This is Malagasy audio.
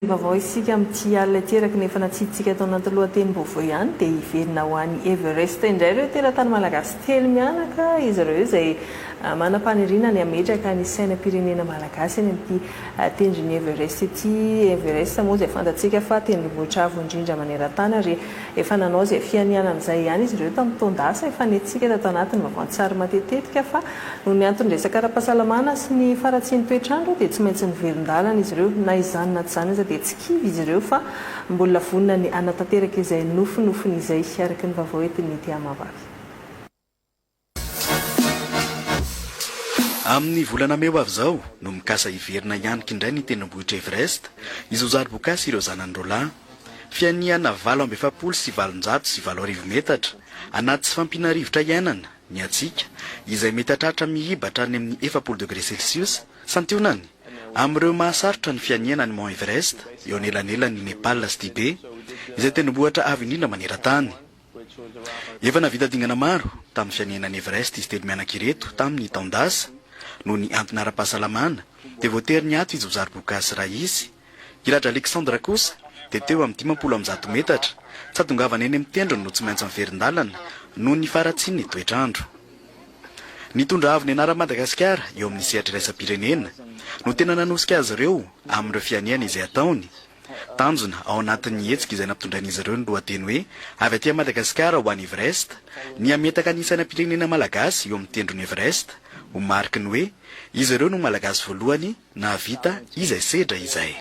Vaovao isika amin'ity alina ity eraky nefa natsitsika atao anaty lohatenim-baovao ihany dia hiverina ho an'ny 𝐸-𝟏𝟔 indray ireo teratany malagasy telo mianaka izy ireo izay manam-paniriana ny ametraka ny sainam-pirenena malagasy eny amin'ity tendrony 𝐸-𝟏 ity. 𝐸-𝟏 moa izay fantatsika fa tendrombohitra avo indrindra maneran-tany ary efa nanao izay fianiana amin'izay ihany izy ireo tamin'ny taon-dasa efa nentsika tato anatin'ny vaovao-tsary matetetika fa noho ny antony resaka ara-pahasalamana sy ny faratsian'ny toetr'andro dia tsy maintsy nivelon-dalana izy ireo na izany na tsy izany dia tsy kivy izy ireo fa mbola vonona ny anatanteraka izay nofinofiny izay araky ny vaovao entiny ity amavavy. Amin'ny volana May avy zao no mikasa hiverina ihany kindray ny tendrombohitra 𝐸-𝟏 izy ho zari-bokasy ireo zanan'Androla. Fianiana 970 sy 720 metatra anaty tsy fampinarivotra iainana ny hatsika izay mety hatratra mihibatra any amin'ny 0 degré Celsius santionany amin'ireo mahasarotra ny fianiana ny Mont 𝐸-𝟏 eo anelanelany Nepal sy Tibet izay tendrombohitra avo indrindra maneran-tany. Efa navita dingana maro tamin'ny fianianan'ny 𝐸-𝟏 izy telo mianaka ireto tamin'ny taon-dasa noho ny antony ara-pahasalamana dia voatery ny ato izy ho zari-bokasy raha izy. Iratra 𝐿EXANDRE kosa dia teo amin'ny 50 metatra tsy hatongavana eny amin'ny tendrony no tsy maintsy miverin-dalana noho ny faratsian'ny toetr'andro. Nitondra avy ny anarana Madagasikara eo amin'ny sehatra iraisam-pirenena no tena nanosika azy ireo amin'ireo fianiana izay ataony. Tanjona ao anatin'ny hetsika izay nampitondrain'izy ireo ny lohateny hoe avy aty Madagasikara ho an'ny 𝐸-𝟏 ny ametaka ny sainam-pirenena malagasy eo amin'ny tendrony 𝐸-𝟏 ho mariky ny hoe izy ireo no malagasy voalohany nahavita 𝐤'𝐴ZEDRA izay.